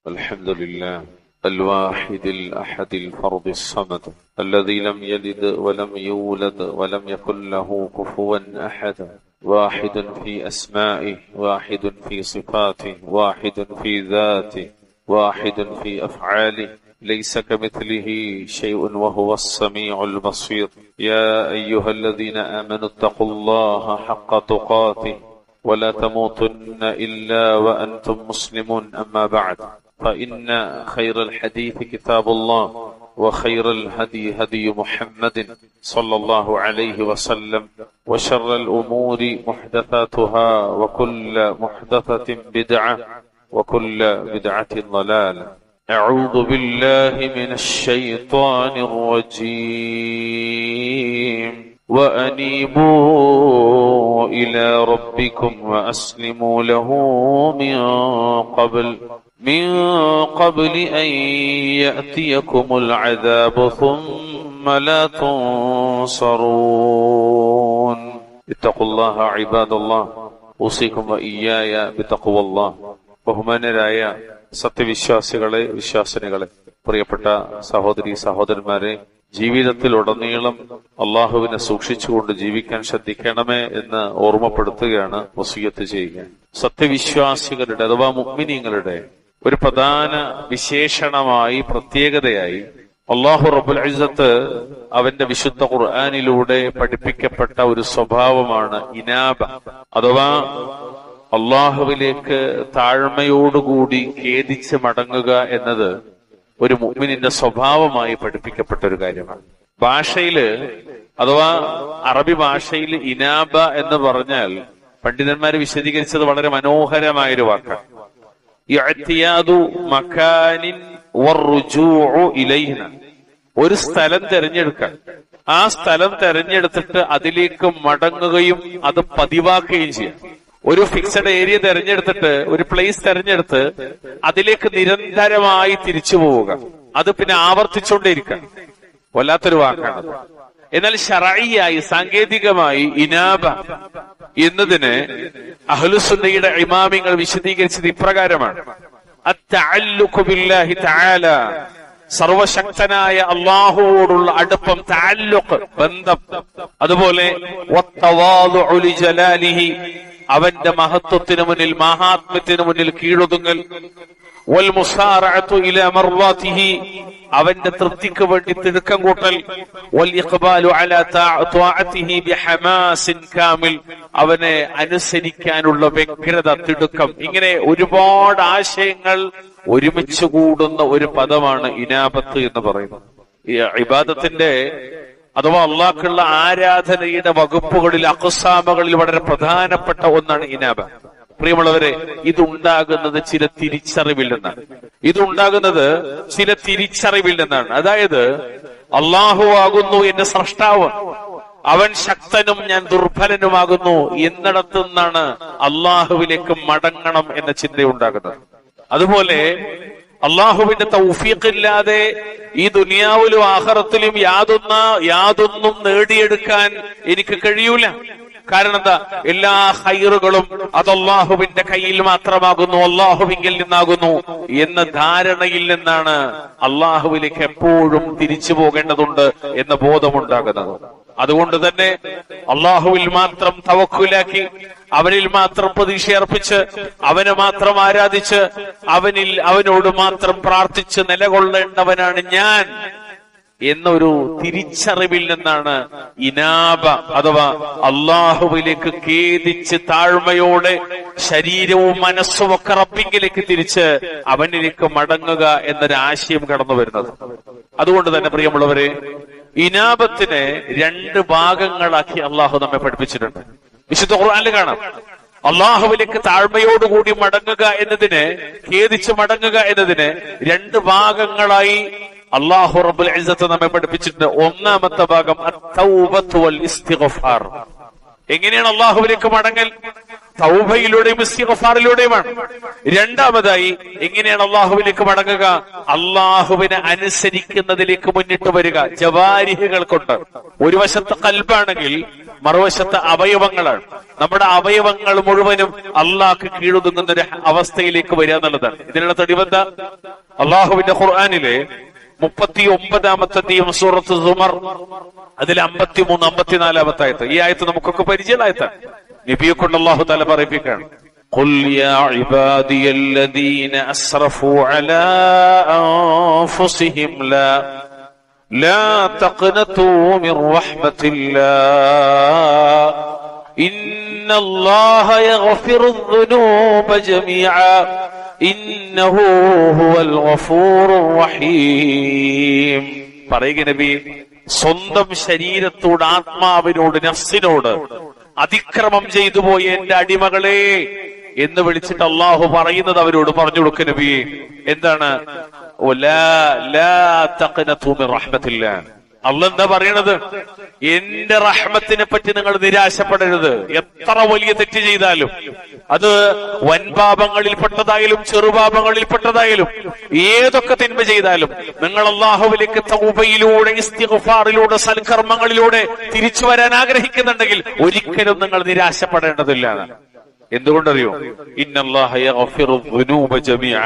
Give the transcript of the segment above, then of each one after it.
الحمد لله الواحد الأحد الفرد الصمد الذي لم يلد ولم يولد ولم يكن له كفوا أحد، واحد في أسمائه، واحد في صفاته، واحد في ذاته، واحد في أفعاله، ليس كمثله شيء وهو السميع البصير. يا أيها الذين آمنوا اتقوا الله حق تقاته ولا تموتن إلا وأنتم مسلمون. أما بعد، فإن خير الحديث كتاب الله، وخير الهدي هدي محمد صلى الله عليه وسلم، وشر الأمور محدثاتها، وكل محدثة بدعة، وكل بدعة ضلالة. أعوذ بالله من الشيطان الرجيم. وأنيبوا إلى ربكم وأسلموا له من قبل أن يأتيكم العذاب ثم لا تنصرون. اتقوا الله عباد الله، أوصيكم وإياي بتقوى الله. ബഹുമാന്യരായ സത്യവിശ്വാസികളെ, വിശ്വാസിനികളെ, പ്രിയപ്പെട്ട സഹോദരി സഹോദരന്മാരെ, ജീവിതത്തിലുടനീളം അള്ളാഹുവിനെ സൂക്ഷിച്ചുകൊണ്ട് ജീവിക്കാൻ ശ്രദ്ധിക്കണമേ എന്ന് ഓർമ്മപ്പെടുത്തുകയാണ്, വസിയ്യത്ത് ചെയ്യുക. സത്യവിശ്വാസികളുടെ അഥവാ മുഅ്മിനീങ്ങളുടെ ഒരു പ്രധാന വിശേഷണമായി, പ്രത്യേകതയായി അള്ളാഹു റബ്ബുൽ ഇസ്സത്ത് അവന്റെ വിശുദ്ധ ഖുർആനിലൂടെ പഠിപ്പിക്കപ്പെട്ട ഒരു സ്വഭാവമാണ് ഇനാബ, അഥവാ അള്ളാഹുവിലേക്ക് താഴ്മയോടുകൂടി ഖേദിച്ച് മടങ്ങുക എന്നത് ഒരു മുഅ്മിനിന്റെ സ്വഭാവമായി പഠിപ്പിക്കപ്പെട്ട ഒരു കാര്യമാണ്. ഭാഷയില്, അഥവാ അറബി ഭാഷയിൽ ഇനാബ എന്ന് പറഞ്ഞാൽ പണ്ഡിതന്മാർ വിശദീകരിച്ചത് വളരെ മനോഹരമായൊരു വാക്കാണ്. ഇഅ്തിയാദു മകാനിൻ വറുജൂഉ ഇലൈഹി. ഒരു സ്ഥലം തിരഞ്ഞെടുക്കാൻ, ആ സ്ഥലം തിരഞ്ഞെടുത്തിട്ട് അതിലേക്ക് മടങ്ങുകയും അത് പതിവാക്കുകയും ചെയ്യാം. ഒരു ഫിക്സഡ് ഏരിയ തിരഞ്ഞെടുത്തിട്ട്, ഒരു പ്ലേസ് തിരഞ്ഞെടുത്ത് അതിലേക്ക് നിരന്തരമായി തിരിച്ചു പോവുക, അത് പിന്നെ ആവർത്തിച്ചുകൊണ്ടേയിരിക്കുക. വല്ലാത്തൊരു വാക്കാണ്. എന്നാൽ ശറഈയായി, സാങ്കേതികമായി ഇനാബ എന്നതിന് അഹ്ലുസുന്നയുടെ ഇമാമിങ്ങൾ വിശദീകരിച്ചത് ഇപ്രകാരമാണ്: അത്തഅല്ലുഖു ബില്ലാഹി തആല, സർവശക്തനായ അല്ലാഹുവോടുള്ള അടുപ്പം, തഅല്ലുഖ് ബന്ധം. അതുപോലെ വത്തവാദുഉ ലിജലാലിഹി, അവന്റെ മഹത്വത്തിന് മുന്നിൽ, മഹാത്മ്യത്തിന് മുന്നിൽ കീഴൊതുങ്ങൽ. വൽ മുസാറഅതു ഇലാ മർവാതിഹി, അവന്റെ തൃപ്തിക്ക് വേണ്ടി തിടുക്കം കൂട്ടൽ. വൽ ഇഖ്ബാലു അലാ തഅതിഹി ബിഹമാസിൻ കാമിൽ, അവനെ അനുസരിക്കാനുള്ള വ്യഗ്രത, തിടുക്കം. ഇങ്ങനെ ഒരുപാട് ആശയങ്ങൾ ഒരുമിച്ച് കൂടുന്ന ഒരു പദമാണ് ഇനാബത്ത് എന്ന് പറയുന്നത്. ഈ ഇബാദത്തിന്റെ അഥവാ അള്ളാഹ്ക്കുള്ള ആരാധനയുടെ വകുപ്പുകളിൽ, അഖ്സാമുകളിൽ വളരെ പ്രധാനപ്പെട്ട ഒന്നാണ് ഇനാബ. പ്രിയമുള്ളവരെ, ഇതുണ്ടാകുന്നത് ചില തിരിച്ചറിവിൽ നിന്നാണ്. അതായത് അള്ളാഹു ആകുന്നു എന്റെ സ്രഷ്ടാവ്, അവൻ ശക്തനും ഞാൻ ദുർബലനുമാകുന്നു എന്നിടത്തു നിന്നാണ് അള്ളാഹുവിലേക്ക് മടങ്ങണം എന്ന ചിന്തയുണ്ടാകുന്നത്. അതുപോലെ അള്ളാഹുവിന്റെ തൗഫീഖില്ലാതെ ഈ ദുനിയാവിലും ആഖിറത്തിലും യാതൊന്നും നേടിയെടുക്കാൻ എനിക്ക് കഴിയൂല. കാരണം എന്താ? എല്ലാ ഖൈറുകളും അത് അള്ളാഹുവിന്റെ കയ്യിൽ മാത്രമാകുന്നു, അള്ളാഹുവിങ്കിൽ നിന്നാകുന്നു എന്ന ധാരണയിൽ നിന്നാണ് അള്ളാഹുവിലേക്ക് എപ്പോഴും തിരിച്ചു പോകേണ്ടതുണ്ട് എന്ന ബോധമുണ്ടാകുന്നത്. അതുകൊണ്ട് തന്നെ അള്ളാഹുവിൽ മാത്രം തവക്കുലാക്കി, അവനിൽ മാത്രം പ്രതീക്ഷയർപ്പിച്ച്, അവനെ മാത്രം ആരാധിച്ച്, അവനോട് മാത്രം പ്രാർത്ഥിച്ച് നിലകൊള്ളേണ്ടവനാണ് ഞാൻ എന്നൊരു തിരിച്ചറിവിൽ നിന്നാണ് ഇനാബ, അഥവാ അള്ളാഹുവിലേക്ക് ഖേദിച്ച് താഴ്മയോടെ ശരീരവും മനസ്സും ഒക്കെ റബ്ബിങ്കിലേക്ക് തിരിച്ച് അവനിലേക്ക് മടങ്ങുക എന്നൊരാശയം കടന്നു വരുന്നത്. അതുകൊണ്ട് തന്നെ പ്രിയമുള്ളവരെ, ഇനാബത്തിനെ രണ്ട് ഭാഗങ്ങളാക്കി അള്ളാഹു നമ്മെ പഠിപ്പിച്ചിട്ടുണ്ട്. വിശുദ്ധ ഖുർആനിൽ കാണാം, അള്ളാഹുവിലേക്ക് താഴ്മയോടുകൂടി മടങ്ങുക എന്നതിന്, ഖേദിച്ച് മടങ്ങുക എന്നതിന് രണ്ട് ഭാഗങ്ങളായി അള്ളാഹു റബ്ബുൽ ഇസ്സത്ത് നമ്മെ പഠിപ്പിച്ചിട്ടുണ്ട്. ഒന്നാമത്തെ ഭാഗം അത്തൗബത്തു വൽ ഇസ്തിഗ്ഫാർ. എങ്ങനെയാണ് അള്ളാഹുവിലേക്ക് മടങ്ങൽ? തൗബയിലൂടെയും ഇസ്തിഗ്ഫാറിലൂടെയുമാണ്. രണ്ടാമതായി എങ്ങനെയാണ് അള്ളാഹുവിലേക്ക് മടങ്ങുക? അള്ളാഹുവിനെ അനുസരിക്കുന്നതിലേക്ക് മുന്നിട്ട് വരിക ജവാരിഹുകൾ കൊണ്ട്. ഒരു വശത്ത് ഖൽബാണെങ്കിൽ മറുവശത്ത് അവയവങ്ങളാണ്. നമ്മുടെ അവയവങ്ങൾ മുഴുവനും അള്ളാഹ്ക്ക് കീഴൊതുങ്ങുന്ന ഒരു അവസ്ഥയിലേക്ക് വരിക എന്നുള്ളതാണ്. ഇതിനുള്ള തെളിവെന്താ? അള്ളാഹുവിന്റെ ഖുർആനിലെ 39-ാമത്തെ സൂറത്ത് സുമർ, അതിൽ 53, 54 ആയത്ത്. ഈ ആയത്ത് നമുക്കൊക്കെ പരിചയമുള്ള ആയത്താണ്. നബിയെ കൊണ്ട് അല്ലാഹു തആല പറയിപ്പിക്കുകയാണ്, ഖുൽ യാ ഇബാദിയല്ലദീന അസ്റഫൂ അലാ അൻഫുസിഹിം ലാ തഖ്നതൂ മിർ റഹ്മത്തില്ലാഹ് ഇന്നല്ലാഹ യഗ്ഫിറുദ് ദുനൂബ ജമീഅ ഇന്നഹു ഹുവൽ ഗഫൂറുർ റഹീം. പറയുക നബി, സ്വന്തം ശരീരത്തോട്, ആത്മാവിനോട്, നഫ്സിനോട് അതിക്രമം ചെയ്തു പോയ എന്റെ അടിമകളെ എന്ന് വിളിച്ചിട്ട് അള്ളാഹു പറയുന്നത് അവരോട് പറഞ്ഞു കൊടുക്കുക നബി. എന്താണ്? അള്ളാഹ് എന്താ പറയണത്? എന്റെ റഹ്മത്തിനെ പറ്റി നിങ്ങൾ നിരാശപ്പെടരുത്. എത്ര വലിയ തെറ്റ് ചെയ്താലും, അത് വൻപാപങ്ങളിൽപ്പെട്ടതായാലും ചെറുപാപങ്ങളിൽപ്പെട്ടതായാലും ഏതൊക്കെ തിന്മ ചെയ്താലും നിങ്ങൾ അള്ളാഹുവിലേക്ക് തൗബയിലൂടെ, ഇസ്തിഗ്ഫാറിലൂടെ, സൽക്കർമ്മങ്ങളിലൂടെ തിരിച്ചു വരാൻ ആഗ്രഹിക്കുന്നുണ്ടെങ്കിൽ ഒരിക്കലും നിങ്ങൾ നിരാശപ്പെടേണ്ടതില്ല. എന്തുകൊണ്ടറിയോ? ഇന്നല്ലാഹ യഗ്ഫിറുദ് ദുനൂബ ജമീഅ.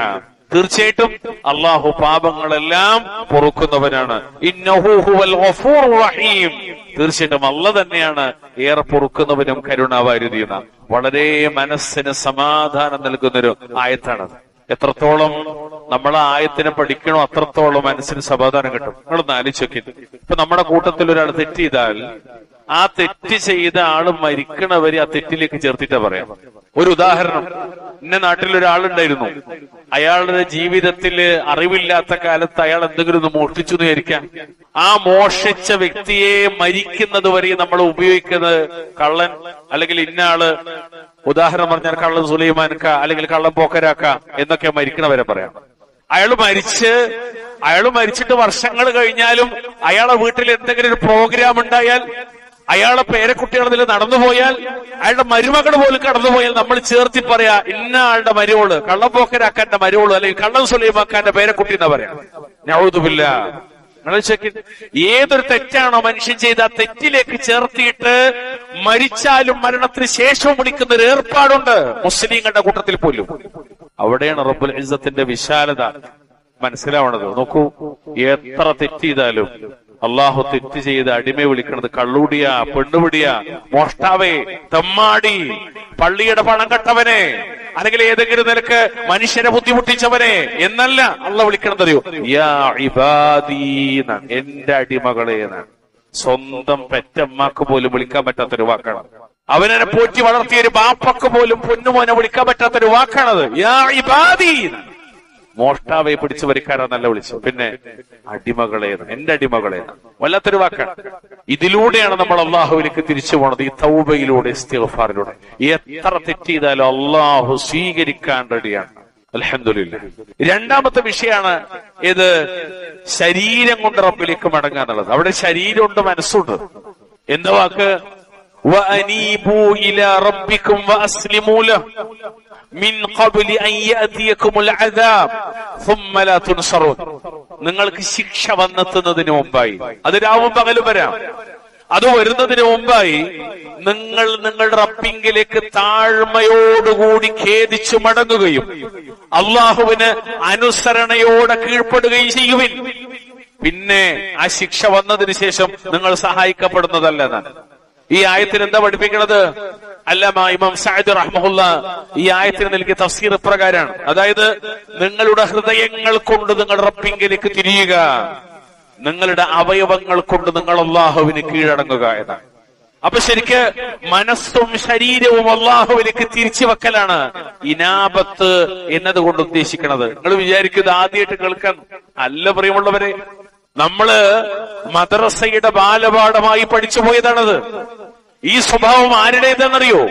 തീർച്ചയായിട്ടും അള്ളാഹു പാപങ്ങളെല്ലാം പൊറുക്കുന്നവനാണ്. ഇന്നഹു ഹുവൽ ഗഫൂറുർ റഹീം. തീർച്ചയായിട്ടും അള്ളാഹ് തന്നെയാണ് ഏറെ പൊറുക്കുന്നവനും കരുണാവാരിധിയും. വളരെ മനസ്സിന് സമാധാനം നൽകുന്നൊരു ആയത്താണത്. എത്രത്തോളം നമ്മൾ ആ ആയത്തിനെ പഠിക്കണോ അത്രത്തോളം മനസ്സിന് സമാധാനം കിട്ടും. നിങ്ങളൊന്ന് ആലോചിച്ച്. ഇപ്പൊ നമ്മുടെ കൂട്ടത്തിൽ ഒരാൾ തെറ്റ് ചെയ്താൽ ആ തെറ്റ് ചെയ്ത ആള് മരിക്കണവരെ ആ തെറ്റിലേക്ക് ചേർത്തിട്ടാ പറയാം. ഒരു ഉദാഹരണം, ഇന്ന നാട്ടിലൊരാളുണ്ടായിരുന്നു. അയാളുടെ ജീവിതത്തില് അറിവില്ലാത്ത കാലത്ത് അയാൾ എന്തെങ്കിലും ഒന്ന് മോഷ്ടിച്ചു എന്ന് വിചാരിക്കാം. ആ മോഷിച്ച വ്യക്തിയെ മരിക്കുന്നത് വരെ നമ്മൾ ഉപയോഗിക്കുന്നത് കള്ളൻ, അല്ലെങ്കിൽ ഇന്ന ആള്, ഉദാഹരണം പറഞ്ഞാൽ കള്ളൻ സുലൈമാൻക അല്ലെങ്കിൽ കള്ളൻ പോക്കരാക്ക എന്നൊക്കെ മരിക്കണവരെ പറയാം. അയാള് മരിച്ചിട്ട് വർഷങ്ങൾ കഴിഞ്ഞാലും അയാളെ വീട്ടിൽ എന്തെങ്കിലും ഒരു പ്രോഗ്രാം ഉണ്ടായാൽ, അയാളെ പേരക്കുട്ടികളിൽ നടന്നുപോയാൽ, അയാളുടെ മരുമകൾ പോലും കടന്നുപോയാൽ നമ്മൾ ചേർത്തി പറയാ ഇന്ന ആളുടെ മരുവോള്, കള്ളപ്പോക്കരാക്കാന്റെ മരുവോള്, അല്ലെങ്കിൽ കള്ളൻ സുലൈമാക്കാന്റെ പേരക്കുട്ടി എന്നാ പറയാം. നഊദു ബില്ലാഹ്. ഏതൊരു തെറ്റാണോ മനുഷ്യൻ ചെയ്ത ആ തെറ്റിലേക്ക് ചേർത്തിയിട്ട് മരിച്ചാലും മരണത്തിന് ശേഷവും വിളിക്കുന്ന ഒരു ഏർപ്പാടുണ്ട് മുസ്ലിങ്ങളുടെ കൂട്ടത്തിൽ പോലും. അവിടെയാണ് റബ്ബുൽ ഇസ്സത്തിന്റെ വിശാലത മനസ്സിലാവണത്. നോക്കൂ, എത്ര തെറ്റ് ചെയ്താലും അള്ളാഹു തെറ്റ് ചെയ്ത് അടിമയെ വിളിക്കുന്നത് കള്ളൂടിയ, പെണ്ണുപിടിയ, മോഷ്ടാവേ, തെമ്മാടി, പള്ളിയുടെ പണം കട്ടവനെ, അല്ലെങ്കിൽ ഏതെങ്കിലും നിലക്ക് മനുഷ്യനെ ബുദ്ധിമുട്ടിച്ചവനെ എന്നല്ല അള്ളാഹ് വിളിക്കണത്. അറിയോ? യാ ഇബാദി എന്നാണ്, എന്റെ അടിമകളെ എന്നാണ്. സ്വന്തം പെറ്റമ്മക്ക് പോലും വിളിക്കാൻ പറ്റാത്തൊരു വാക്കാണ്. അവനെ പോറ്റി വളർത്തിയ ഒരു ബാപ്പക്ക് പോലും പൊന്നുമോനെ വിളിക്കാൻ പറ്റാത്തൊരു വാക്കാണത്. യാ ഇബാദി. മോഷ്ടാവെ പിടിച്ചു വരിക്കാരാ നല്ല വിളിച്ചു. പിന്നെ അടിമകളെ, എന്റെ അടിമകളെ, വല്ലാത്തൊരു വാക്കാണ്. ഇതിലൂടെയാണ് നമ്മൾ അള്ളാഹുവിലേക്ക് തിരിച്ചു പോണത്, ഈ തൗബയിലൂടെ, ഇസ്തിഗ്ഫാറിലൂടെ. എത്ര തെറ്റ് ചെയ്താലും അള്ളാഹു സ്വീകരിക്കാൻ റെഡിയാണ്. അൽഹംദുലില്ലാഹ്. രണ്ടാമത്തെ വിഷയമാണ് ഇത് ശരീരം കൊണ്ട് റബ്ബിലേക്ക് മടങ്ങുക എന്നുള്ളത്. അവിടെ ശരീരമുണ്ട്, മനസ്സുണ്ട്. എന്താ വാക്ക്? വഅനീബൂ ഇലാ റബ്ബിക്കും വഅസ്ലിമൂ ലഹു മിൻ ഖബ്ലി അൻ യഅതിയകുമുൽ അദാബ് സുമ്മ ലാ തുൻസറൂൻ. നിങ്ങൾക്ക് ശിക്ഷ വന്നെത്തുന്നതിന് മുമ്പായി, അത് രാവും പകലും വരാം, അത് വരുന്നതിന് മുമ്പായി നിങ്ങൾ നിങ്ങളുടെ റബ്ബിങ്കിലേക്ക് താഴ്മയോടുകൂടി ഖേദിച്ചു മടങ്ങുകയും അള്ളാഹുവിന് അനുസരണയോടെ കീഴ്പ്പെടുകയും ചെയ്യുവിൻ. പിന്നെ ആ ശിക്ഷ വന്നതിന് ശേഷം നിങ്ങൾ സഹായിക്കപ്പെടുന്നതല്ല എന്നാണ്. ഈ ആയത്തിന് എന്താ പഠിപ്പിക്കുന്നത്? അല്ലാമ ഇമാം സഅദി റഹ്മഹുല്ലാഹ് ഈ ആയത്തിന് നൽകിയ തഫ്സീർ പ്രകാരമാണ്. അതായത് നിങ്ങളുടെ ഹൃദയങ്ങൾ കൊണ്ട് നിങ്ങൾ റബ്ബിങ്കിലേക്ക് തിരിയുക, നിങ്ങളുടെ അവയവങ്ങൾ കൊണ്ട് നിങ്ങൾ അള്ളാഹുവിന് കീഴടങ്ങുക എന്നാണ്. അപ്പൊ ശരിക്ക് മനസ്സും ശരീരവും അള്ളാഹുവിലേക്ക് തിരിച്ചു വെക്കലാണ് ഇനാബത്ത് എന്നതുകൊണ്ട് ഉദ്ദേശിക്കുന്നത്. നിങ്ങൾ വിചാരിക്കുന്നത് ആദ്യമായിട്ട് കേൾക്കാൻ അല്ല പ്രിയമുള്ളവരെ. നമ്മള് മദ്രസയുടെ ബാലപാഠമായി പഠിച്ചു പോയതാണത്. ഈ സ്വഭാവം ആരുടേതെന്നറിയോ?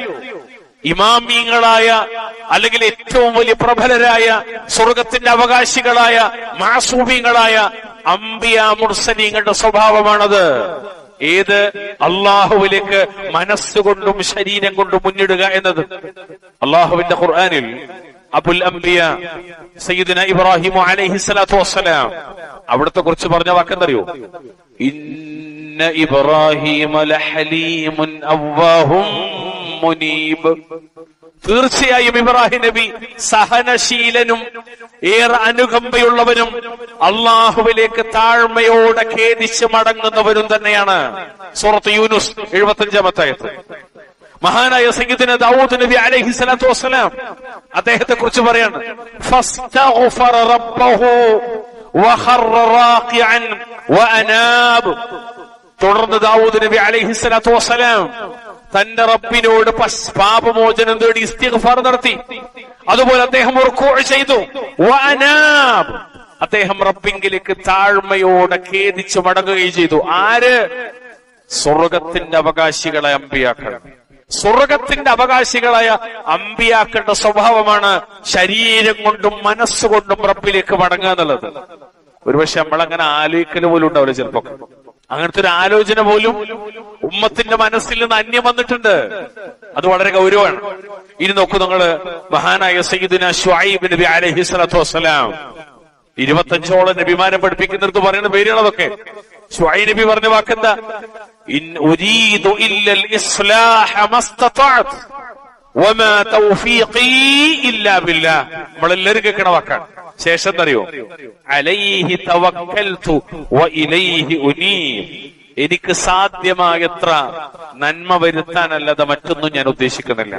ഇമാമിങ്ങളായ, അല്ലെങ്കിൽ ഏറ്റവും വലിയ പ്രബലരായ, സ്വർഗത്തിന്റെ അവകാശികളായ, മാസൂമിങ്ങളായ അംബിയ മുർസലീങ്ങളുടെ സ്വഭാവമാണത്. ഏത്? അള്ളാഹുവിലേക്ക് മനസ്സുകൊണ്ടും ശരീരം കൊണ്ടും മുന്നിടുക എന്നത്. അള്ളാഹുവിന്റെ ഖുർആനിൽ അബുൽ അംബിയ സയ്യിദുന ഇബ്രാഹിം അലൈഹിസ്സലാത്തു വസ്സലാം അവിടുത്തെ കുറിച്ച് പറഞ്ഞ വാക്കെന്തറിയോ? ഇന്ന ഇബ്രാഹിമ ലഹലീമുൻ അവ്വാഹും മുനീബ്. തീർച്ചയായും ഇബ്രാഹിം നബി സഹനശീലനും ഏറെ അനുകമ്പയുള്ളവനും അള്ളാഹുവിലേക്ക് താഴ്മയോടെ ഖേദിച്ച് മടങ്ങുന്നവരും തന്നെയാണ്. സൂറത്ത് യൂനുസ് 75-ാമത്തെ ആയത്ത്. മഹാനായ സയ്യിദുന ദാവൂദ് നബി അലൈഹിസ്സലാത്തു വസ്സലാം അദ്ദേഹത്തെ കുറിച്ച് പറയാണ്, ഫസ്തഗ്ഫറ റബ്ബഹു വഖറ റാഖിഅൻ വഅനാബ്. തുടർന്ന് ദാവൂദ് നബി അലൈഹിസ്സലാത്തു വസ്സലാം തന്റെ റബ്ബിനോട് പാപമോചനം തേടി ഇസ്തിഗ്ഫാർ നടത്തി. അതുപോലെ അദ്ദേഹം റുക്കൂ ചെയ്തു. വഅനാബ്, അദ്ദേഹം റബ്ബിങ്കിലേക്ക് താഴ്മയോടെ ഖേദിച്ച് മടങ്ങുകയും ചെയ്തു. ആര്? സ്വർഗത്തിന്റെ അവകാശികളായ അമ്പിയാക്കൾ. സ്വർഗത്തിന്റെ അവകാശികളായ അമ്പിയാക്കളുടെ സ്വഭാവമാണ് ശരീരം കൊണ്ടും മനസ്സുകൊണ്ടും റബ്ബിലേക്ക് മടങ്ങുക എന്നുള്ളത്. ഒരുപക്ഷെ നമ്മളങ്ങനെ ആലോചിക്കൽ പോലും ഉണ്ടാവില്ല. ചിലപ്പോ അങ്ങനത്തെ ഒരു ആലോചന പോലും ഉമ്മത്തിന്റെ മനസ്സിൽ നിന്ന് അന്യം വന്നിട്ടുണ്ട്. അത് വളരെ ഗൗരവമാണ്. ഇനി നോക്കൂ നിങ്ങള്, മഹാനായ സയ്യിദുന ശുഐബ് നബി അലൈഹിസ്സലാത്തു വസ്സലാം 25ഓളം നബിമാരെ പഠിപ്പിക്കുന്നിടത്ത് പറയുന്ന പേരുകളതൊക്കെ. ശുഐബ് നബി പറഞ്ഞ വാക്കെന്താ? ഇൻ ഉരീദു ഇല്ലൽ ഇസ്ലാഹ മസ്തതഅത് വമാ തൗഫീഖി ഇല്ലാ ബില്ലാഹ്. നമ്മളെല്ലാവരും കേൾക്കണ വാക്കാണ്. ശേഷം എന്തറിയോ? അലൈഹി തവക്കൽതു വഇലൈഹി ഉനീബ്. എനിക്ക് സാധ്യമായത്ര നന്മ വരുത്താനല്ലാതെ മറ്റൊന്നും ഞാൻ ഉദ്ദേശിക്കുന്നില്ല.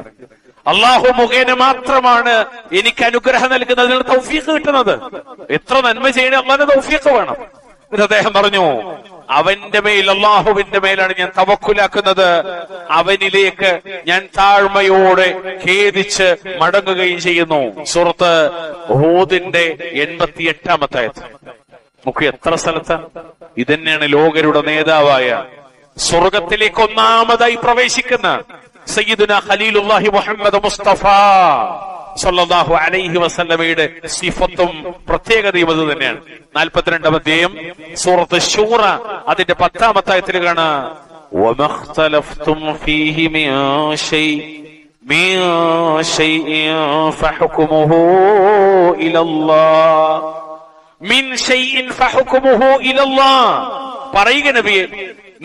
അള്ളാഹു മുഖേന മാത്രമാണ് എനിക്ക് അനുഗ്രഹം നൽകുന്നതിന് തൗഫീഖ് കിട്ടുന്നത്. എത്ര നന്മ ചെയ്യണേ അള്ളാഹുവിന്റെ തൗഫീഖ് വേണം. എന്നിട്ട് അദ്ദേഹം പറഞ്ഞു, അവന്റെ മേൽ, അള്ളാഹുവിന്റെ മേലാണ് ഞാൻ തവക്കുലാക്കുന്നത്. അവനിലേക്ക് ഞാൻ താഴ്മയോടെ ഖേദിച്ച് മടങ്ങുകയും ചെയ്യുന്നു. സൂറത്ത് ഹൂദിന്റെ 88-ാമത്തെ ആയത്ത്. നമുക്ക് എത്ര സ്ഥലത്ത് ഇതന്നെയാണ് ലോകരുടെ നേതാവായ സ്വർഗത്തിലേക്ക് ഒന്നാമതായി പ്രവേശിക്കുന്ന സയ്യിദുന ഖലീലുല്ലാഹി മുഹമ്മദ് മുസ്തഫ സല്ലല്ലാഹു അലൈഹി വസല്ലമയുടെ സിഫത്തും പ്രത്യേകതയും അത് തന്നെയാണ്. 42-ാം അധ്യായം സൂറത്ത് ശൂറ അതിന്റെ 10-ാമത്തെ ആയത്തിൽ കാണാം, വമഖ്തലഫ്തും ഫീഹി മിൻ ശൈഇൻ ഫഹുക്മുഹു ഇലല്ലാഹ്. മിൻ ശൈഇൻ ഫഹുക്മുഹു ഇലല്ലാഹ്. പറയുക നബിയെ,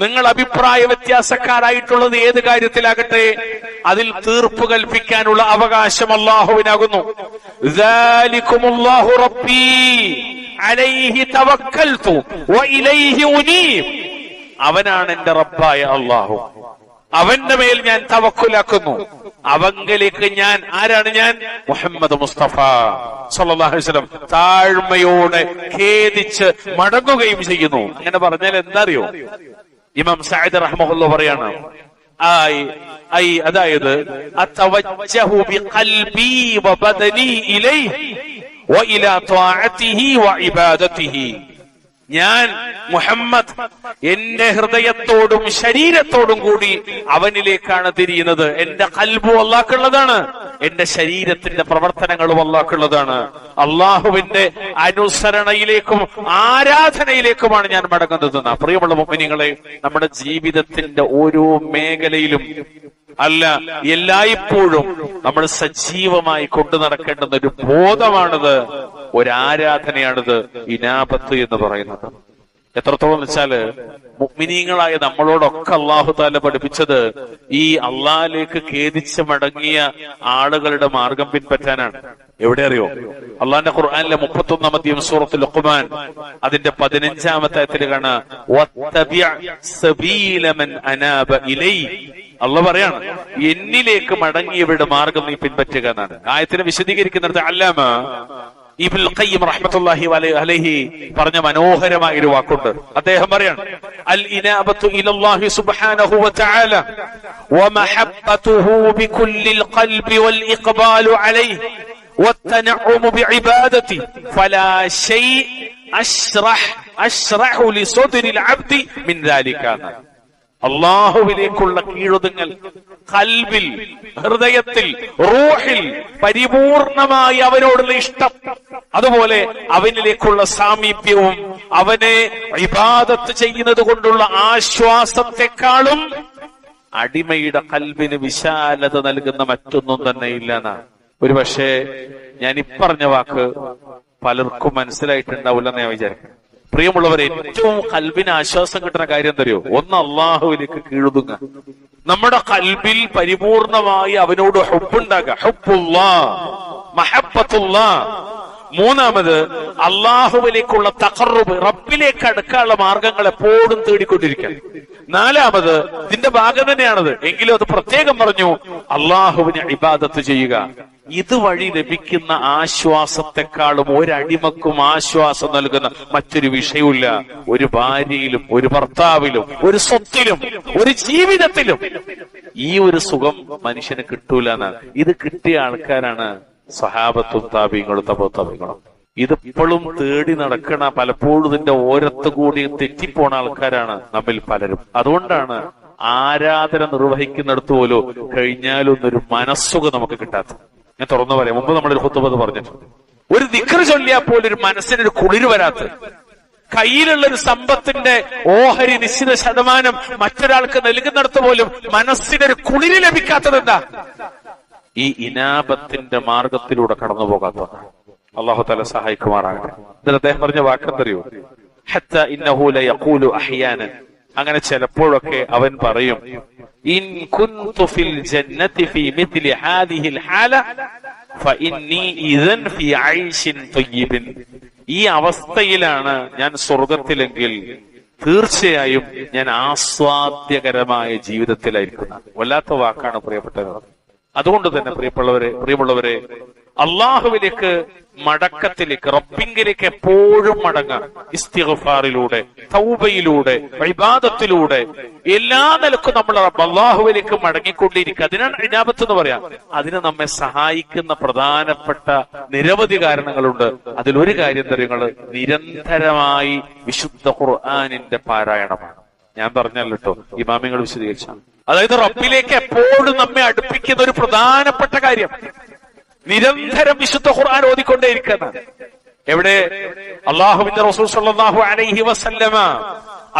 നിങ്ങൾ അഭിപ്രായ വ്യത്യാസക്കാരായിട്ടുള്ളത് ഏത് കാര്യത്തിലാകട്ടെ അതിൽ തീർപ്പ് കൽപ്പിക്കാനുള്ള അവകാശം അല്ലാഹുവിനാകുന്നു. ദാലികുമുല്ലാഹു റബ്ബി അലൈഹി തവക്കൽതു വഇലൈഹി ഉനീബ്. അവനാണ് എന്റെ റബ്ബായ അല്ലാഹു, അവന്റെ മേൽ ഞാൻ തവക്കുലാക്കുന്നു, അവങ്കലേക്ക് ഞാൻ, ആരാണ് ഞാൻ? മുഹമ്മദ് മുസ്തഫ സല്ലല്ലാഹു അലൈഹി വസല്ലം താഴ്മയോടെ ഖേദിച്ച് മടങ്ങുകയും ചെയ്യുന്നു. അങ്ങനെ പറഞ്ഞാൽ എന്താ അറിയോ? ഇമാം സഅദ് റഹ്മഹുല്ലാഹ് പറയാണ്, അതായത് അതവജ്ജഹു ബിഖൽബി വബദനി ഇലൈഹി വഇലാ ത്വാഅതിഹി വഇബാദതിഹി. ഞാൻ മുഹമ്മദ് എന്റെ ഹൃദയത്തോടും ശരീരത്തോടും കൂടി അവനിലേക്കാണ് തിരിയുന്നത്. എന്റെ ഖൽബും അല്ലാഹുള്ളതാണ്, എന്റെ ശരീരത്തിന്റെ പ്രവർത്തനങ്ങളും അല്ലാഹുള്ളതാണ്. അള്ളാഹുവിന്റെ അനുസരണയിലേക്കും ആരാധനയിലേക്കുമാണ് ഞാൻ മടങ്ങുന്നത്. പ്രിയമുള്ള മുഅ്മിനീങ്ങളെ, നമ്മുടെ ജീവിതത്തിന്റെ ഓരോ മേഖലയിലും അല്ല, എല്ലായ്പ്പോഴും നമ്മൾ സജീവമായി കൊണ്ടു നടക്കേണ്ടുന്ന ഒരു ബോധമാണിത്, ഒരാരാധനയാണിത് ഇനാബത്ത് എന്ന് പറയുന്നത്. എത്രത്തോളം വെച്ചാല് മുഅ്മിനീങ്ങളായ നമ്മളോടൊക്കെ അല്ലാഹു തആല പഠിപ്പിച്ചത് ഈ അള്ളാഹിലേക്ക് ഖേദിച്ച് മടങ്ങിയ ആളുകളുടെ മാർഗം പിൻപറ്റാനാണ്. എവിടെ അറിയോ? അള്ളാഹിന്റെ ഖുർആനിലെ 31-ാം അധ്യായം സൂറത്തുൽ ലുഖ്മാൻ അതിന്റെ 15-ാമത്തെ ആയത്തിൽ കാണാ, വത്തബിഅ സബീല മൻ അനാബ ഇലൈ. അള്ളാഹ് പറയാണ്, എന്നിലേക്ക് മടങ്ങിയവരുടെ മാർഗം നീ പിൻപറ്റുക എന്നാണ്. ആയത്തിനെ വിശദീകരിക്കുന്നിടത്ത് അല്ലാമ ഇബ്നുൽ ഖയ്യിം റഹ്മത്തുള്ളാഹി അലൈഹി പറഞ്ഞ മനോഹരമായ ഒരു വാക്കുണ്ട്. അദ്ദേഹം പറയാണ്, അൽ ഇനാബത്തു ഇലല്ലാഹി സുബ്ഹാനഹു വതആല വമഹബ്ബതുഹു ബികുല്ലിൽ ഖൽബി വൽ ഇഖ്ബാലു അലൈഹി വത്തനഉമു ബിഇബാദതി ഫലാ ശൈഅ അശ്റഹു ലിസദ്രിൽ അബ്ദി മിൻ ദാലിക. അള്ളാഹുവിലേക്കുള്ള കീഴൊതുങ്ങൽ ഖൽബിൽ, ഹൃദയത്തിൽ, റൂഹിൽ പരിപൂർണമായി അവനോടുള്ള ഇഷ്ടം, അതുപോലെ അവനിലേക്കുള്ള സാമീപ്യവും അവനെ ഇബാദത്ത് ചെയ്യുന്നത് കൊണ്ടുള്ള ആശ്വാസത്തെക്കാളും അടിമയുടെ ഖൽബിന് വിശാലത നൽകുന്ന മറ്റൊന്നും തന്നെ ഇല്ലെന്നാണ്. ഒരു പക്ഷേ ഞാൻ ഇപ്പറഞ്ഞ വാക്ക് പലർക്കും മനസ്സിലായിട്ടുണ്ടാവില്ലെന്ന് ഞാൻ വിചാരിക്കും. പ്രിയമുള്ളവരെ, ഏറ്റവും ഖൽബിന് ആശ്വാസം കിട്ടുന്ന കാര്യം തരുമോ? ഒന്ന്, അള്ളാഹുവിലേക്ക് കീഴുതുങ്ങ. നമ്മുടെ ഖൽബിൽ പരിപൂർണമായി അവനോട് ഹുബ്ബുണ്ടാകുക, ഹുബ്ബുല്ലാഹ്, മഹബ്ബത്തുല്ലാഹ്. മൂന്നാമത്, അള്ളാഹുവിലേക്കുള്ള തഖർറുബ്, റബ്ബിലേക്ക് അടുക്കാനുള്ള മാർഗങ്ങൾ എപ്പോഴും തേടിക്കൊണ്ടിരിക്കുക. നാലാമത്, ഇതിന്റെ ഭാഗം തന്നെയാണത്, എങ്കിലും അത് പ്രത്യേകം പറഞ്ഞു, അള്ളാഹുവിനെ ഇബാദത്ത് ചെയ്യുക. ഇതുവഴി ലഭിക്കുന്ന ആശ്വാസത്തെക്കാളും ഒരടിമക്കും ആശ്വാസം നൽകുന്ന മറ്റൊരു വിഷയമില്ല. ഒരു ഭാര്യയിലും ഒരു ഭർത്താവിലും ഒരു സ്വത്തിലും ഒരു ജീവിതത്തിലും ഈ ഒരു സുഖം മനുഷ്യന് കിട്ടൂല എന്നാണ്. ഇത് കിട്ടിയ ആൾക്കാരാണ് സഹാബത്തും താബീങ്ങളും തബൂതാബീങ്ങളും. ഇതിപ്പോഴും തേടി നടക്കണ, പലപ്പോഴും ഇതിന്റെ ഓരത്ത് കൂടി തെറ്റിപ്പോണ ആൾക്കാരാണ് നമ്മിൽ പലരും. അതുകൊണ്ടാണ് ആരാധന നിർവഹിക്കുന്നിടത്ത് പോലും കഴിഞ്ഞാലൊന്നൊരു മനസ്സുഖം നമുക്ക് കിട്ടാത്തത്. ഞാൻ തുറന്നു പറയാം, മുമ്പ് നമ്മളൊരു ഖുതുബ പറഞ്ഞിട്ടുണ്ട്. ഒരു ദിക്ർ ചൊല്ലിയാൽ പോലും ഒരു മനസ്സിനൊരു കുളിര് വരാത്ത, കയ്യിലുള്ള ഒരു സമ്പത്തിന്റെ ഓഹരി നിശ്ചിത ശതമാനം മറ്റൊരാൾക്ക് നൽകുന്നിടത്ത് പോലും മനസ്സിനൊരു കുളിര് ലഭിക്കാത്തത് എന്താ? ഈ ഇനാബത്തിന്റെ മാർഗത്തിലൂടെ കടന്നു പോകാത്തതാണ്. അള്ളാഹു തആല സഹായിക്കുമാറാകട്ടെ. ഇതിൽ അദ്ദേഹം പറഞ്ഞ വാക്കെന്തറിയോ? ഹത്താ ഇന്നഹു ലയഖൂലു അഹ്യാനൻ, അങ്ങനെ ചിലപ്പോഴൊക്കെ അവൻ പറയും, ഇൻ കുൻതു ഫിൽ ജന്നതി ഫീ മിത്ലി ഹാദിഹിൽ ഹാല ഫഇന്നി ഇദൻ ഫീ ഐശിൻ തയ്യിബിൻ. ഈ അവസ്ഥയിലാണ് ഞാൻ സ്വർഗത്തിലെങ്കിൽ തീർച്ചയായും ഞാൻ ആസ്വാദ്യകരമായ ജീവിതത്തിലായിരിക്കുന്നത്. വല്ലാത്ത വാക്കാണ് പ്രിയപ്പെട്ടവർ. അതുകൊണ്ട് തന്നെ പ്രിയമുള്ളവരെ, അള്ളാഹുവിലേക്ക് മടക്കത്തിലേക്ക്, റബ്ബിങ്കിലേക്ക് എപ്പോഴും മടങ്ങാം. ഇസ്തിഗ്ഫാറിലൂടെ, തൗബയിലൂടെ, ഇബാദത്തിലൂടെ എല്ലാ നിലക്കും നമ്മൾ അള്ളാഹുവിലേക്ക് മടങ്ങിക്കൊണ്ടിരിക്കുക. അതിനാണ് ഇനാബത്ത് എന്ന് പറയാം. അതിന് നമ്മെ സഹായിക്കുന്ന പ്രധാനപ്പെട്ട നിരവധി കാരണങ്ങളുണ്ട്. അതിലൊരു കാര്യം തരങ്ങൾ നിരന്തരമായി വിശുദ്ധ ഖുർആനിന്റെ പാരായണമാണ്. ഞാൻ പറഞ്ഞല്ലോ കേട്ടോ, ഇമാമിങ്ങൾ വിശദീകരിച്ചാണ്. അതായത് റബ്ബിലേക്ക് എപ്പോഴും നമ്മെ അടുപ്പിക്കുന്ന ഒരു പ്രധാനപ്പെട്ട കാര്യം നിരന്തരം വിശുദ്ധ ഖുർആൻ ഓതിക്കൊണ്ടേയിരിക്കുന്ന. എവിടെ? അല്ലാഹുവിന്റെ റസൂൽ സ്വല്ലല്ലാഹു അലൈഹി വസല്ലമ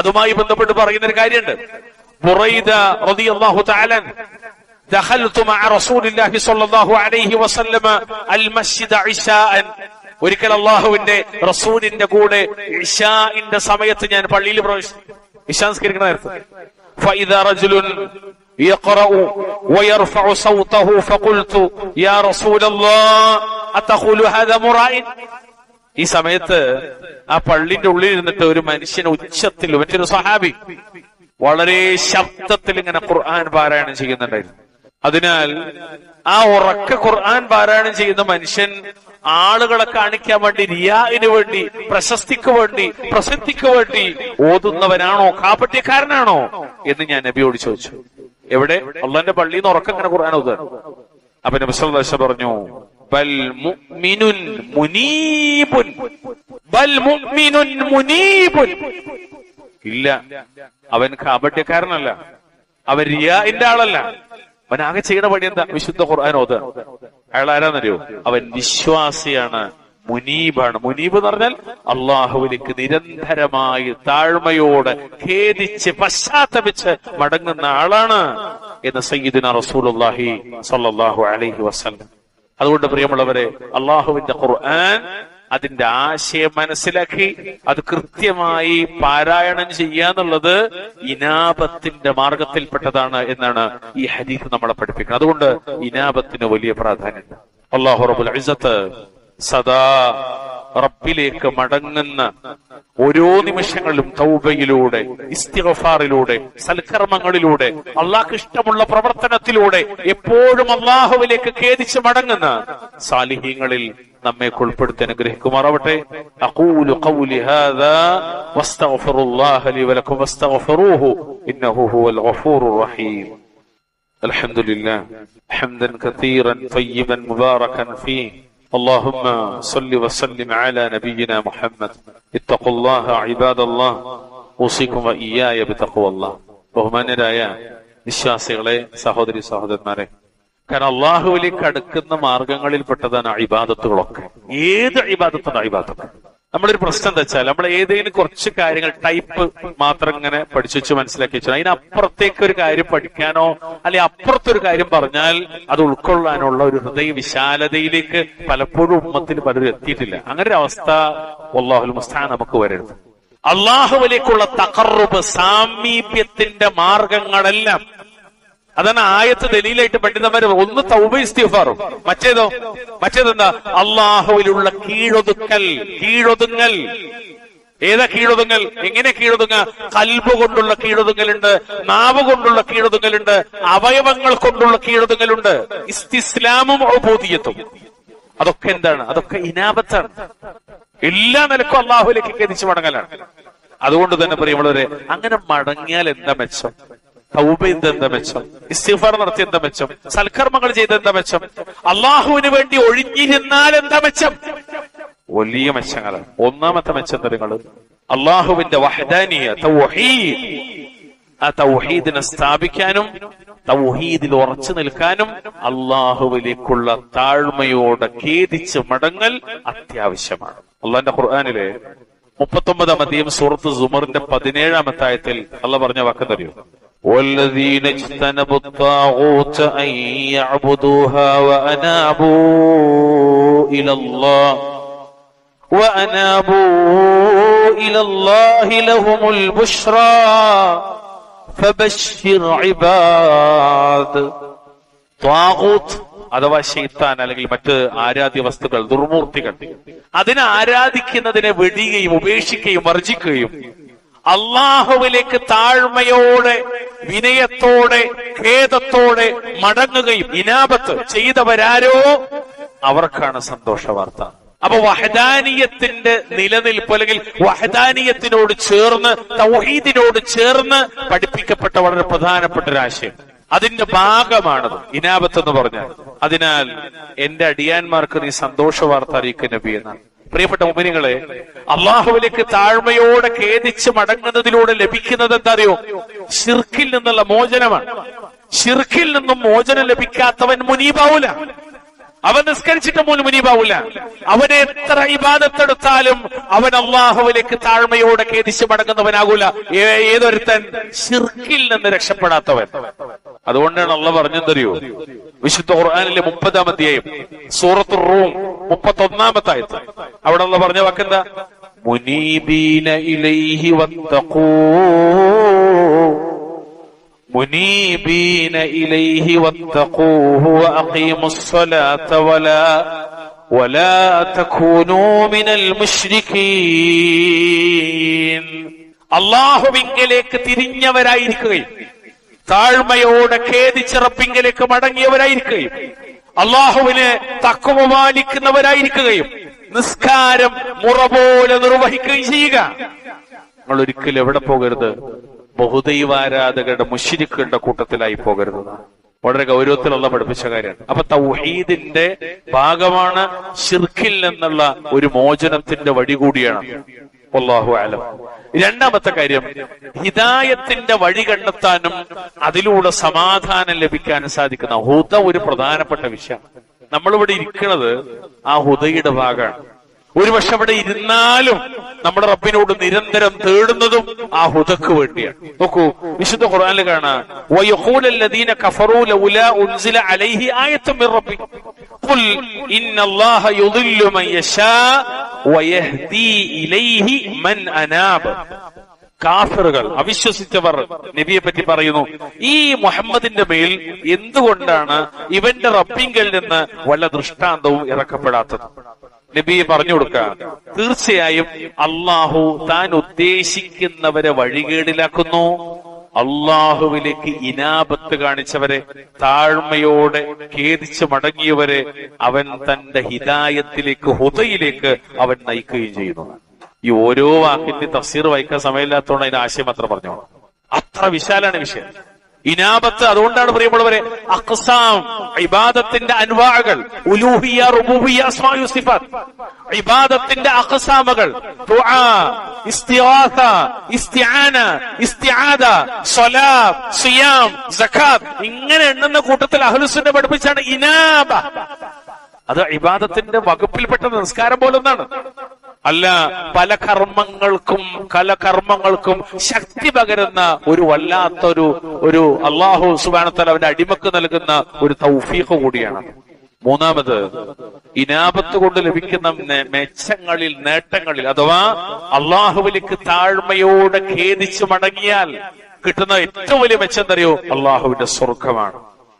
അതുമായി ബന്ധപ്പെട്ട് പറയുന്ന ഒരു കാര്യമുണ്ട്. ബുറൈദ റളിയല്ലാഹു തആല ദഖൽതു മഅ റസൂലില്ലാഹി സ്വല്ലല്ലാഹു അലൈഹി വസല്ലമ അൽ മസ്ജിദ ഇശാഅൻ. ഒരിക്കൽ അല്ലാഹുവിന്റെ റസൂലിന്റെ കൂടെ ഇശാഇന്റെ സമയത്ത് ഞാൻ പള്ളിയിൽ പ്രവേശിച്ചു. ഇശാ നിസ്കരിക്കുന്ന നേരത്ത് فإذا رجل يقرأ ويرفع صوته فقلت يا رسول الله أتقول هذا مرائٍ. ഈ സമയത്ത് ആ പള്ളിന്റെ ഉള്ളിൽ ഇരുന്നിട്ട് ഒരു മനുഷ്യൻ ഉച്ചത്തിൽ, മറ്റൊരു സഹാബി വളരെ ശബ്ദത്തിൽ ഇങ്ങനെ ഖുർആൻ പാരായണം ചെയ്യുന്നുണ്ടായിരുന്നു. അതിനാൽ ആ ഉറക്ക ഖുർആൻ പാരായണം ചെയ്യുന്ന മനുഷ്യൻ ആളുകളെ കാണിക്കാൻ വേണ്ടി, റിയാഇന് വേണ്ടി, പ്രശസ്തിക്ക് വേണ്ടി, പ്രസിദ്ധിക്ക് വേണ്ടി ഓതുന്നവനാണോ, കാപട്യക്കാരനാണോ എന്ന് ഞാൻ നബിയോട് ചോദിച്ചു. എവിടെ? അള്ളാന്റെ പള്ളിയിൽ നിന്ന് ഉറക്കം ഇങ്ങനെ ഖുർആൻ ഓതുക. അപ്പൊ നബി സല്ലല്ലാഹു അലൈഹി വസല്ലം പറഞ്ഞു, ബൽ മുഅ്മിനുൻ മുനീബുൻ, ബൽ മുഅ്മിനുൻ മുനീബുൻ. ഇല്ല, അവൻ കാപട്യക്കാരനല്ല, അവൻ റിയാഇന്റെ ആളല്ല. അവൻ ആകെ ചെയ്യുന്ന പണി എന്താ? വിശുദ്ധ ഖുർആൻ ഓതുക. അയാൾ ആരാന്നറിയോ? അവൻ വിശ്വാസിയാണ്, മുനീബാണ്. മുനീബ് എന്ന് പറഞ്ഞാൽ അള്ളാഹുവിലേക്ക് നിരന്തരമായി താഴ്മയോടെ ഖേദിച്ച് പശ്ചാത്തപിച്ച് മടങ്ങുന്ന ആളാണ് എന്ന് സയ്യിദുനാ റസൂലുള്ളാഹി സ്വല്ലല്ലാഹു അലൈഹി വസല്ലം. അതുകൊണ്ട് പ്രിയമുള്ളവരെ, അള്ളാഹുവിന്റെ ഖുർആൻ അതിന്റെ ആശയം മനസ്സിലാക്കി അത് കൃത്യമായി പാരായണം ചെയ്യാന്നുള്ളത് ഇനാബത്തിന്റെ മാർഗത്തിൽപ്പെട്ടതാണ് എന്നാണ് ഈ ഹദീസ് നമ്മളെ പഠിപ്പിക്കുന്നത്. അതുകൊണ്ട് ഇനാബത്തിന് വലിയ പ്രാധാന്യമുണ്ട്. അല്ലാഹു റബ്ബുൽ ഇസ്സത്ത് സദാ റബ്ബിലേക്ക് മടങ്ങുന്ന ഓരോ നിമിഷങ്ങളിലും തൗബയിലൂടെ, ഇസ്തിഗ്ഫാറിലൂടെ, സൽക്കർമ്മങ്ങളിലൂടെ, അള്ളാഹ്ക്ക് ഇഷ്ടമുള്ള പ്രവർത്തനത്തിലൂടെ എപ്പോഴും അള്ളാഹുവിലേക്ക് ഖേദിച്ച് മടങ്ങുന്ന സാലിഹീങ്ങളിൽ നമ്മെ ഉൾപ്പെടുത്തി അനുഗ്രഹിക്കുമാറാവട്ടെ. അഖൂലു ഖൗലി ഹാദാ വസ്തഗ്ഫിറുല്ലാഹ ലി വലക്കും വസ്തഗ്ഫിറൂഹു ഇന്നഹു ഹുവൽ ഗഫൂറുർ റഹീം. അൽഹംദുലില്ലാഹ് ഹംദൻ കതീറൻ തയ്യിബൻ മുബാറകൻ ഫീഹി. اللهم صل وسلم على نبينا محمد. اتقوا الله عباد الله. اوصيكم واياي بتقوى الله. ബഹുമാന്യരായ വിശ്വാസികളെ, സഹോദരി സഹോദരന്മാരെ, കാരണം അള്ളാഹുവിലേക്ക് അടുക്കുന്ന മാർഗങ്ങളിൽപ്പെട്ടതാണ് ഇബാദത്തുകളൊക്കെ. ഏത് ഇബാദത്താണ് ഇബാദത്ത്. നമ്മളൊരു പ്രശ്നം എന്താ വെച്ചാൽ നമ്മൾ ഏതെങ്കിലും കുറച്ച് കാര്യങ്ങൾ ടൈപ്പ് മാത്രം ഇങ്ങനെ പഠിച്ചു വെച്ച് മനസ്സിലാക്കി വെച്ചാൽ അതിനപ്പുറത്തേക്ക് ഒരു കാര്യം പഠിക്കാനോ അല്ലെങ്കിൽ അപ്പുറത്തൊരു കാര്യം പറഞ്ഞാൽ അത് ഉൾക്കൊള്ളാനുള്ള ഒരു ഹൃദയ വിശാലതയിലേക്ക് പലപ്പോഴും ഉമ്മത്തിൽ പലരും എത്തിയിട്ടില്ല. അങ്ങനെ ഒരു അവസ്ഥ വല്ലാഹുൽ മുസ്തആൻ നമുക്ക് വരരുത്. അള്ളാഹുവിലേക്കുള്ള തഖർറുബ്, സാമീപ്യത്തിന്റെ മാർഗങ്ങളെല്ലാം, അതാണ് ആയത്ത് ദലീലായിട്ട് പണ്ഡിതന്മാർ ഒന്ന് തൗബ ഇസ്തിഗ്ഫാറും, മറ്റേതെന്താ അള്ളാഹുവിലുള്ള കീഴൊതുങ്ങൽ. ഏതാ കീഴൊതുങ്ങൽ? എങ്ങനെ കീഴൊതുങ്ങ? കൽബ് കൊണ്ടുള്ള കീഴൊതുങ്ങലുണ്ട്, നാവ് കൊണ്ടുള്ള കീഴൊതുങ്ങലുണ്ട്, അവയവങ്ങൾ കൊണ്ടുള്ള കീഴൊതുങ്ങലുണ്ട്. ഇസ്തിസ്ലാമും ഉബൂദിയത്തും അതൊക്കെ എന്താണ്? അതൊക്കെ ഇനാബത്താണ്. എല്ലാ നിലക്കും അള്ളാഹുവിലേക്ക് തിരിച്ചു മടങ്ങലാണ്. അതുകൊണ്ട് തന്നെ പ്രിയമുള്ളവരെ, അങ്ങനെ മടങ്ങിയാൽ എന്താ മെച്ചം? തൗബ ചെയ്ത് എന്താ മെച്ചം? ഇസ്തിഗ്ഫാർ നടത്തി എന്താ മെച്ചം? സൽക്കർമ്മങ്ങൾ ചെയ്ത് എന്താ മെച്ചം? അള്ളാഹുവിന് വേണ്ടി ഒഴിഞ്ഞിരുന്നാൽ എന്താ മെച്ചം? വലിയ മെച്ചങ്ങളാണ്. ഒന്നാമത്തെ മെച്ചം നിങ്ങൾ അള്ളാഹുവിന്റെ വഹ്ദാനിയ തൗഹീദ്, ആ തൗഹീദിനെ സ്ഥാപിക്കാനും തൗഹീദിൽ ഉറച്ചു നിൽക്കാനും അള്ളാഹുവിലേക്കുള്ള താഴ്മയോടെ ഖേദിച്ച് മടങ്ങൽ അത്യാവശ്യമാണ്. അള്ളാന്റെ ഖുർആനിലെ 39-ാം അധ്യായം സൂറത്ത് സുമറിന്റെ 17-ാമത്തെ ആയത്തിൽ അള്ളാഹ് പറഞ്ഞ വാക്കെന്തറിയോ? والذين اجتنبوا الطاغوت أن يعبدوها وأنابوا إلى الله لهم البشرى فبشر عباد. ത്വാഗൂത്ത് അഥവാ ശൈത്താൻ അല്ലെങ്കിൽ മറ്റ് ആരാധ്യ വസ്തുക്കൾ, ദുർമൂർത്തികൾ, അതിനെ ആരാധിക്കുന്നതിനെ വെടിയുകയും ഉപേക്ഷിക്കുകയും വർജിക്കുകയും അള്ളാഹുവിലേക്ക് താഴ്മയോടെ വിനയത്തോടെ ഖേദത്തോടെ മടങ്ങുകയും ഇനാബത്ത് ചെയ്തവരാരോ അവർക്കാണ് സന്തോഷ വാർത്ത. അപ്പൊ വഹദാനിയത്തിന്റെ നിലനിൽപ്പ് അല്ലെങ്കിൽ വഹദാനിയത്തിനോട് ചേർന്ന് തൗഹീദിനോട് ചേർന്ന് പഠിപ്പിക്കപ്പെട്ട വളരെ പ്രധാനപ്പെട്ട ഒരു ആശയം, അതിന്റെ ഭാഗമാണത് ഇനാബത്ത് എന്ന് പറഞ്ഞാൽ. അതിനാൽ എന്റെ അടിയാന്മാർക്ക് നീ സന്തോഷ വാർത്ത അറിയിക്കുക നബി എന്നാണ്. പ്രിയപ്പെട്ട മുഅ്മിനീങ്ങളെ, അള്ളാഹുവിലേക്ക് താഴ്മയോടെ ഖേദിച്ച് മടങ്ങുന്നതിലൂടെ ലഭിക്കുന്നത് എന്താ അറിയോ? ശിർക്കിൽ നിന്നുള്ള മോചനമാണ്. ശിർക്കിൽ നിന്നും മോചനം ലഭിക്കാത്തവൻ മുനീബാവൂല. അവൻ നിസ്കരിച്ചിട്ട് പോലും മുനീബാവൂല. അവനെ എത്ര ഇബാദത്തെടുത്താലും അവൻ അള്ളാഹുവിലേക്ക് താഴ്മയോടെ ഖേദിച്ച് മടങ്ങുന്നവനാകൂല. ഏതൊരുത്തൻ ശിർക്കിൽ നിന്ന് രക്ഷപ്പെടാത്തവൻ. അതുകൊണ്ടാണ് അള്ളാഹ് പറഞ്ഞെന്തറിയോ? വിശുദ്ധ ഖുർആനിലെ 30-ാം അധ്യായം സൂറത്തുർ റൂം 31-ാമത്തെ ആയത്ത്. അവിടെ അള്ളാഹ് പറഞ്ഞ വാക്കെന്താ? മുനീബീന ഇലൈഹി വത്തഖൂ منيبين إليه واتقوه وأقيموا الصلاة ولا تكونوا من المشركين. അള്ളാഹുവിങ്കലേക്ക് തിരിഞ്ഞവരായിരിക്കുകയും താഴ്മയോടെ ഖേദിച്ച് റബ്ബിങ്കലേക്ക് മടങ്ങിയവരായിരിക്കുകയും അള്ളാഹുവിനെ തഖ്വ പാലിക്കുന്നവരായിരിക്കുകയും നിസ്കാരം മുറ പോലെ നിർവഹിക്കുകയും ചെയ്യുക. നിങ്ങൾ ഒരിക്കലും എവിടെ പോകരുത്? ബഹുദൈവാരാധകരുടെ മുശ്രിക്കുകളുടെ കൂട്ടത്തിലായി പോകരുത്. വളരെ ഗൗരവത്തിലുള്ള പഠിപ്പിച്ച കാര്യമാണ്. അപ്പൊ തൗഹീദിന്റെ ഭാഗമാണ് ശിർക്കിൽ നിന്നുള്ള ഒരു മോചനത്തിന്റെ വഴി കൂടിയാണ്. വല്ലാഹു അലം. രണ്ടാമത്തെ കാര്യം, ഹിദായത്തിന്റെ വഴി കണ്ടെത്താനും അതിലൂടെ സമാധാനം ലഭിക്കാനും സാധിക്കുന്ന ഹുദ ഒരു പ്രധാനപ്പെട്ട വിഷയം. നമ്മളിവിടെ ഇരിക്കുന്നത് ആ ഹുദയുടെ ഭാഗമാണ്. ഒരുപക്ഷെ അവിടെ ഇരുന്നാലും നമ്മുടെ റബ്ബിനോട് നിരന്തരം തേടുന്നതും ആ ഹുദക്ക് വേണ്ടിയാണ്. നോക്കൂ, വിശുദ്ധ ഖുർആനിൽ കാണാം, വയഖൂലല്ലദീന കഫറൂ ലൗലാ ഉൻസില അലൈഹി ആയത്തും മിർ റബ്ബി ഖുൽ ഇന്നല്ലാഹ യുദില്ലു മൻ യശാ വയഹ്ദി ഇലൈഹി മൻ അനാബ്. കാഫിറുകൾ, അവിശ്വസിച്ചവർ നബിയെ പറ്റി പറയുന്നു, ഈ മുഹമ്മദിന്റെ മേൽ എന്തുകൊണ്ടാണ് ഇവന്റെ റബ്ബിങ്കൽ നിന്ന് വല്ല ദൃഷ്ടാന്തവും ഇറക്കപ്പെടാത്തത്? നബിയെ പറഞ്ഞു കൊടുക്കുക, തീർച്ചയായും അള്ളാഹു താൻ ഉദ്ദേശിക്കുന്നവരെ വഴികേടിലാക്കുന്നു. അള്ളാഹുവിലേക്ക് ഇനാബത്ത് കാണിച്ചവരെ, താഴ്മയോടെ ഖേദിച്ച് മടങ്ങിയവരെ അവൻ തന്റെ ഹിദായത്തിലേക്ക്, ഹുദയിലേക്ക് അവൻ നയിക്കുകയും ചെയ്യുന്നു. ഈ ഓരോ വാക്കിന്റെ തഫ്സീർ വായിക്കാൻ സമയമില്ലാത്തതുകൊണ്ട് അതിന്റെ ആശയം അത്ര പറഞ്ഞോളാം. അത്ര വിശാലാണ് വിഷയം. ഇനാബത്ത്. അതുകൊണ്ടാണ് പ്രിയമുള്ളവരെ അഖ്സാം ഇബാദത്തിന്റെ അൻവാഅകൾ, ഉലൂഹിയ്യ, റുബൂബിയ്യ, അസ്മാഉ സിഫാത്ത്, ഇബാദത്തിന്റെ അഖ്സാമുകൾ, ദുആ, ഇസ്തിഗാസ, ഇസ്തിആന, ഇസ്തിആദ, സ്വലാത്ത്, സിയാം, സകാത്ത്, ഇങ്ങനെ എണ്ണുന്ന കൂട്ടത്തിൽ അഹ്ലുസുന്ന പഠിപ്പിച്ചാണ് ഇനാബ. അത് ഇബാദത്തിന്റെ വകുപ്പിൽപ്പെട്ട നിസ്കാരം പോലൊന്നാണ്. അല്ല, പല കർമ്മങ്ങൾക്കും ശക്തി പകരുന്ന ഒരു വല്ലാത്തൊരു അല്ലാഹു സുബ്ഹാനഹു വ തആല അവന്റെ അടിമക്ക് നൽകുന്ന ഒരു തൗഫീഖ് കൂടിയാണ്. മൂന്നാമത്, ഇനാബത്ത് കൊണ്ട് ലഭിക്കുന്ന മെച്ചങ്ങളിൽ, നേട്ടങ്ങളിൽ, അഥവാ അള്ളാഹുവിലേക്ക് താഴ്മയോടെ ഖേദിച്ചു മടങ്ങിയാൽ കിട്ടുന്ന ഏറ്റവും വലിയ മെച്ചം എന്തറിയോ? അള്ളാഹുവിന്റെ സ്വർഗമാണ്.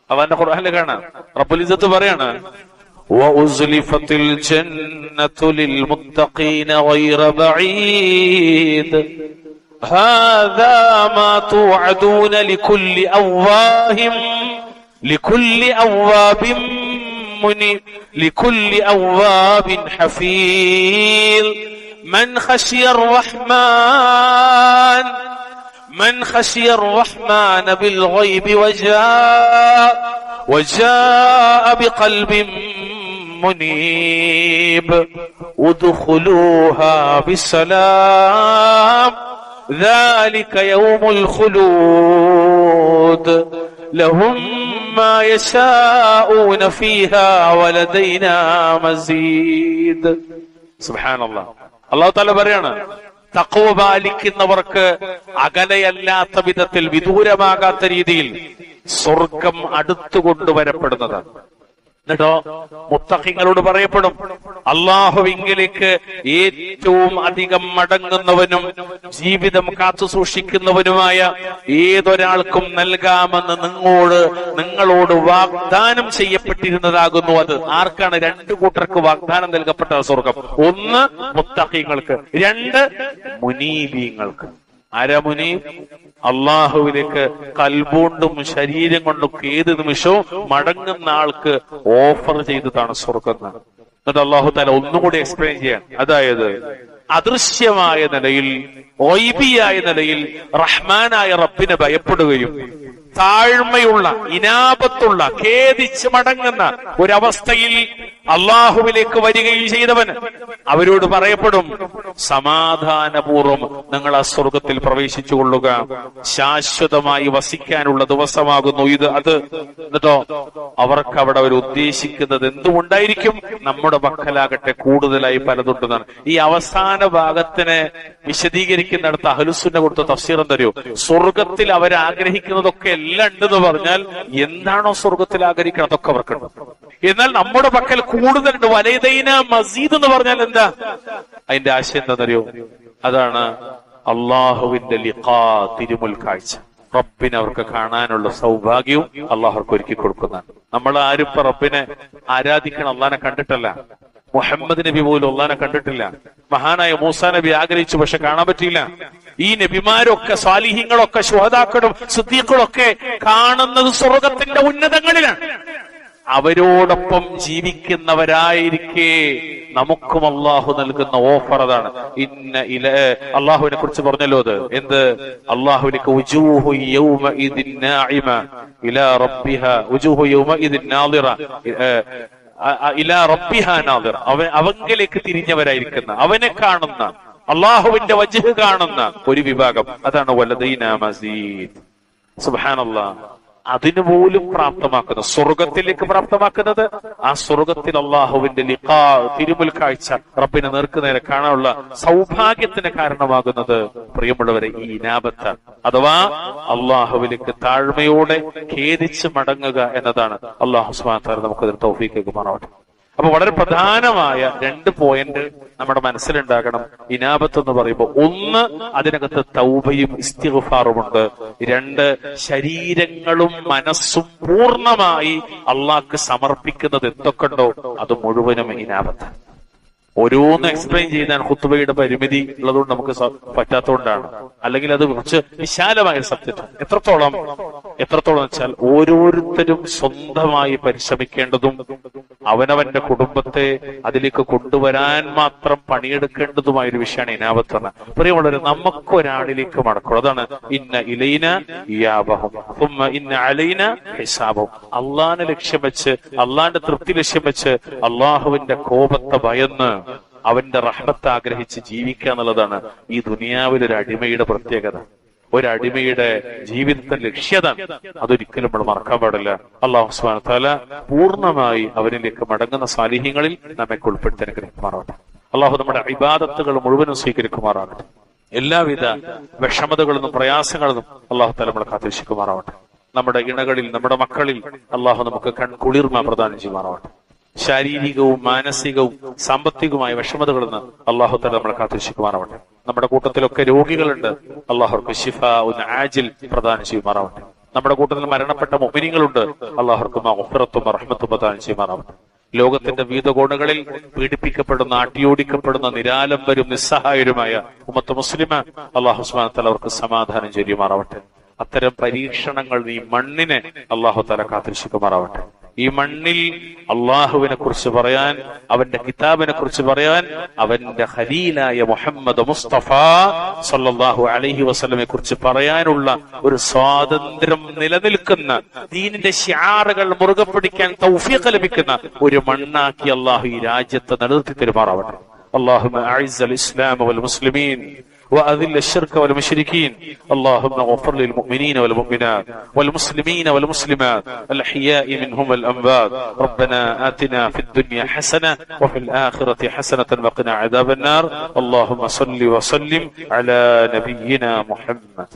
അവന്റെ ഖുർആനിൽ കാണാം, റബ്ബുൽ ഇസ്സത്ത് പറയാണ്, وَأُزْلِفَتِ الْجَنَّةُ لِلْمُتَّقِينَ غَيْرَ بَعِيدٍ هَذَا مَا تُوعَدُونَ لِكُلِّ أَوَّابٍ حَفِيظٍ من خشي الرحمن بالغيب وجاء بقلب منيب ادخلوها بسلام ذلك يوم الخلود لهم ما يشاءون فيها ولدينا مزيد. സുബ്ഹാനല്ലാഹ്. അല്ലാഹു തആല പറയാണ്, തഖ്വ പാലിക്കുന്നവർക്ക് അകലയല്ലാത്ത വിധത്തിൽ, വിദൂരമാകാത്ത രീതിയിൽ സ്വർഗം അടുത്തുകൊണ്ടുവരപ്പെടുന്നതാണ്. എന്നിട്ടോ മുത്തഖിങ്ങളോട് പറയപ്പെടും, അള്ളാഹുവിങ്കലേക്ക് ഏറ്റവും അധികം മടങ്ങുന്നവനും ജീവിതം കാത്തു സൂക്ഷിക്കുന്നവനുമായ ഏതൊരാൾക്കും നൽകാമെന്ന് നിങ്ങളോട് വാഗ്ദാനം ചെയ്യപ്പെട്ടിരുന്നതാകുന്നു. അത് ആർക്കാണ്? രണ്ടു കൂട്ടർക്ക് വാഗ്ദാനം നൽകപ്പെട്ട സ്വർഗം. ഒന്ന് മുത്തഖിങ്ങൾക്ക്, രണ്ട് മുനീബീങ്ങൾക്ക്. ആരാ മുനീബ്? അള്ളാഹുവിലേക്ക് കൽബുകൊണ്ടും ശരീരം കൊണ്ടും ഏത് നിമിഷവും മടങ്ങുന്ന ആൾക്ക് ഓഫർ ചെയ്തതാണ് സ്വർഗം. എന്നിട്ട് അള്ളാഹു തആല ഒന്നുകൂടി എക്സ്പ്ലെയിൻ ചെയ്യാൻ, അതായത് അദൃശ്യമായ നിലയിൽ, ഗൈബിയായ നിലയിൽ റഹ്മാനായ റബ്ബിനെ ഭയപ്പെടുകയും താഴ്മയുള്ള, ഇനാബത്തുള്ള, ഖേദിച്ച് മടങ്ങുന്ന ഒരവസ്ഥയിൽ അള്ളാഹുവിലേക്ക് വരികയും ചെയ്തവന് അവരോട് പറയപ്പെടും, സമാധാനപൂർവ്വം നിങ്ങൾ ആ സ്വർഗത്തിൽ പ്രവേശിച്ചു കൊള്ളുക, ശാശ്വതമായി വസിക്കാനുള്ള ദിവസമാകുന്നു ഇത്. എന്നിട്ടോ അവർക്ക് അവിടെ അവർ ഉദ്ദേശിക്കുന്നത് എന്തുകൊണ്ടായിരിക്കും? നമ്മുടെ പക്കലാകട്ടെ കൂടുതലായി പലതുണ്ടെന്നാണ്. ഈ അവസാന ഭാഗത്തിനെ വിശദീകരിക്കുന്നിടത്ത് അഹ്ലുസുന്ന കൊടുത്ത തഫ്സീർ എന്തറിയോ? സ്വർഗത്തിൽ അവരാഗ്രഹിക്കുന്നതൊക്കെ എല്ലാം ഉണ്ടെന്ന് പറഞ്ഞാൽ എന്താണോ സ്വർഗത്തിൽ ആഗ്രഹിക്കണം അതൊക്കെ അവർക്കുണ്ട്. എന്നാൽ നമ്മുടെ പക്കൽ കൂടുതലുണ്ട്. വലൈദൈന മസീദ് എന്ന് പറഞ്ഞാൽ എന്താ? അതിന്റെ ആശയം എന്താണെന്നറിയോ? അതാണ് അള്ളാഹുവിന്റെ ലിഖാ, തിരുമുൽ കാഴ്ച. റബ്ബിനെ അവർക്ക് കാണാനുള്ള സൗഭാഗ്യവും അള്ളാഹു അവർക്ക് ഒരുക്കി കൊടുക്കുന്നതാണ്. നമ്മൾ ആരും ഇപ്പൊ റബ്ബിനെ ആരാധിക്കണം അള്ളാഹിനെ കണ്ടിട്ടല്ല. മുഹമ്മദ് നബി പോലും അള്ളാഹിനെ കണ്ടിട്ടില്ല. മഹാനായ മൂസാ നബി ആഗ്രഹിച്ചു, പക്ഷെ കാണാൻ പറ്റിയില്ല. ഈ നബിമാരൊക്കെ, സ്വാലിഹീങ്ങളൊക്കെ, ശുഹദാക്കളും സിദ്ദീഖുകളൊക്കെ കാണുന്നത് സ്വർഗത്തിന്റെ ഉന്നതങ്ങളിലാണ്. അവരോടൊപ്പം ജീവിക്കുന്നവരായിരിക്കെ നമുക്കും അള്ളാഹു നൽകുന്ന ഓഫർ അതാണ്. അള്ളാഹുവിനെ കുറിച്ച് പറഞ്ഞല്ലോ, അത് എന്ത്? അള്ളാഹുവിലേക്ക് അവങ്കിലേക്ക് തിരിഞ്ഞവരായിരിക്കുന്ന, അവനെ കാണുന്ന, അള്ളാഹുവിന്റെ വജ്ഹ് കാണുന്ന ഒരു വിഭാഗം, അതാണ് വലദൈനാ മസീദ്. സുബ്ഹാനല്ലാഹ്. അതിനു പോലും പ്രാപ്തമാക്കുന്നത്, സ്വർഗത്തിലേക്ക് പ്രാപ്തമാക്കുന്നത്, ആ സ്വർഗത്തിൽ അള്ളാഹുവിന്റെ ലിഖാ, തിരുമുൽ കാഴ്ച, റബ്ബിനെ നേർക്കുനേരെ കാണാനുള്ള സൗഭാഗ്യത്തിന് കാരണമാകുന്നത് പ്രിയമുള്ളവരെ ഈ ഇനാബത്ത്, അഥവാ അള്ളാഹുവിലേക്ക് താഴ്മയോടെ ഖേദിച്ച് മടങ്ങുക എന്നതാണ്. അള്ളാഹു സുബ്ഹാനഹു വ തആല നമുക്കതിന് തൗഫീഖ് നൽകുമാറാവട്ടെ. അപ്പൊ വളരെ പ്രധാനമായ 2 പോയിന്റ് നമ്മുടെ മനസ്സിലുണ്ടാകണം. ഇനാബത്ത് എന്ന് പറയുമ്പോൾ, ഒന്ന്, അതിനകത്ത് തൗബയും ഇസ്തിഗ്ഫാറുമുണ്ട്. 2, ശരീരങ്ങളും മനസ്സും പൂർണ്ണമായി അള്ളാഹ്ക്ക് സമർപ്പിക്കുന്നത് എന്തൊക്കെയുണ്ടോ അത് മുഴുവനും ഇനാബത്ത്. ഓരോന്ന് എക്സ്പ്ലെയിൻ ചെയ്താൽ ഖുത്ബയുടെ പരിമിതി ഉള്ളതുകൊണ്ട് നമുക്ക് പറ്റാത്തതുകൊണ്ടാണ്. അല്ലെങ്കിൽ അത് കുറച്ച് വിശാലമായ സബ്ജക്റ്റ്. എത്രത്തോളം വെച്ചാൽ ഓരോരുത്തരും സ്വന്തമായി പരിശ്രമിക്കേണ്ടതും അവനവന്റെ കുടുംബത്തെ അതിലേക്ക് കൊണ്ടുവരാൻ മാത്രം പണിയെടുക്കേണ്ടതുമായ ഒരു വിഷയമാണ് ഇനാബത്ത്. പ്രിയമുള്ളവരെ, നമുക്കൊരാളിലേക്ക് മടക്കണം. അതാണ് ഇന്ന ഇലൈന ഇയാബഹും സുമ്മ ഇന്ന അലൈന ഹിസാബഹും. അള്ളാഹിനെ ലക്ഷ്യം വെച്ച്, അള്ളാഹിന്റെ തൃപ്തി ലക്ഷ്യം വെച്ച്, അള്ളാഹുവിന്റെ കോപത്തെ ഭയന്ന് അവന്റെ റഹ്മത്ത് ആഗ്രഹിച്ച് ജീവിക്കുക എന്നുള്ളതാണ് ഈ ദുനിയാവിൽ ഒരു അടിമയുടെ പ്രത്യേകത, ഒരടിമയുടെ ജീവിതത്തിന്റെ ലക്ഷ്യത. അതൊരിക്കലും നമ്മൾ മറക്കാൻ പാടില്ല. അല്ലാഹു സുബ്ഹാനഹു വ തആല പൂർണ്ണമായി അവനിലേക്ക് മടങ്ങുന്ന സാലിഹ്യങ്ങളിൽ നമ്മെ ഉൾപ്പെടുത്തി അനുഗ്രഹിക്കുമാറാകട്ടെ. അള്ളാഹു നമ്മുടെ ഇബാദത്തുകൾ മുഴുവനും സ്വീകരിക്കുമാറാകട്ടെ. എല്ലാവിധ വിഷമതകളിൽ നിന്നും പ്രയാസങ്ങളിൽ നിന്നും അള്ളാഹു തആല നമ്മളെ കാത്തുരക്ഷിക്കുമാറാവട്ടെ. നമ്മുടെ ഇണകളിൽ, നമ്മുടെ മക്കളിൽ അള്ളാഹു നമുക്ക് കൺകുളിർമ പ്രദാനം ചെയ്യുമാറാവട്ടെ. ശാരീരികവും മാനസികവും സാമ്പത്തികവുമായ വിഷമതകളിൽ നിന്ന് അള്ളാഹു തആല നമ്മളെ കാത്തുരക്ഷിക്കുമാറാവട്ടെ. നമ്മുടെ കൂട്ടത്തിലൊക്കെ രോഗികളുണ്ട്, അള്ളാഹുർക്ക് ശിഫാഉൻ ആജിൽ പ്രദാനം ചെയ്യുമാറാവട്ടെ. നമ്മുടെ കൂട്ടത്തിൽ മരണപ്പെട്ട മുഅ്മിനീങ്ങളുണ്ട്, അള്ളാഹുർക്ക് മഗ്ഫിറത്തും റഹ്മത്തും പ്രദാനം ചെയ്യുമാറാവട്ടെ. ലോകത്തിന്റെ വിവിധ കോണുകളിൽ പീഡിപ്പിക്കപ്പെടുന്ന, അട്ടിയോടിക്കപ്പെടുന്ന നിരാലംബരും നിസ്സഹായരുമായ ഉമ്മത്ത് മുസ്ലിമ അള്ളാഹു സുബ്ഹാനഹു വ തആല അവർക്ക് സമാധാനം ചൊരിയുമാറാവട്ടെ. അത്തരം പരീക്ഷണങ്ങൾ ഈ മണ്ണിനെ അള്ളാഹു തആല കാത്തുരക്ഷിക്കുമാറാവട്ടെ. ഈ മണ്ണിൽ അള്ളാഹുവിനെ കുറിച്ച് പറയാൻ, അവന്റെ കിതാബിനെ കുറിച്ച് പറയാൻ, അവന്റെ ഖലീലായ മുഹമ്മദ് മുസ്തഫ സല്ലല്ലാഹു അലൈഹി വസല്ലമയെ കുറിച്ച് പറയാനുള്ള ഒരു സ്വാതന്ത്ര്യം നിലനിൽക്കുന്ന, ദീനിന്റെ ശിആറുകൾ മുറുകെ പിടിക്കാൻ തൗഫീഖ് ലഭിക്കുന്ന ഒരു മണ്ണാക്കി അള്ളാഹു ഈ രാജ്യത്തെ നിലനിർത്തി തരുമാറാവട്ടെ. اللهم أعز الإسلام والمسلمين وأذل الشرك والمشركين. اللهم اغفر للمؤمنين والمؤمنات والمسلمين والمسلمات الأحياء منهم والأموات. ربنا آتنا في الدنيا حسنة وفي الآخرة حسنة وقنا عذاب النار. اللهم صل وسلم على نبينا محمد.